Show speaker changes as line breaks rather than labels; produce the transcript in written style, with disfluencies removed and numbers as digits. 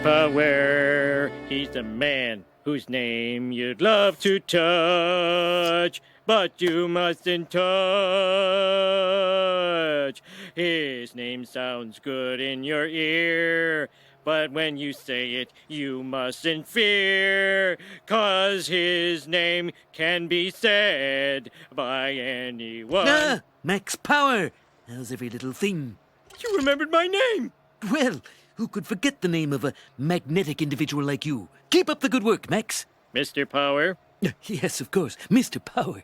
Power. He's the man whose name you'd love to touch, but you mustn't touch. His name sounds good in your ear, but when you say it, you mustn't fear, 'cause his name can be said by anyone.
Ah, Max Power. How's every little thing?
You remembered my name!
Well, who could forget the name of a magnetic individual like you? Keep up the good work, Max.
Mr. Power?
Yes, of course, Mr. Power.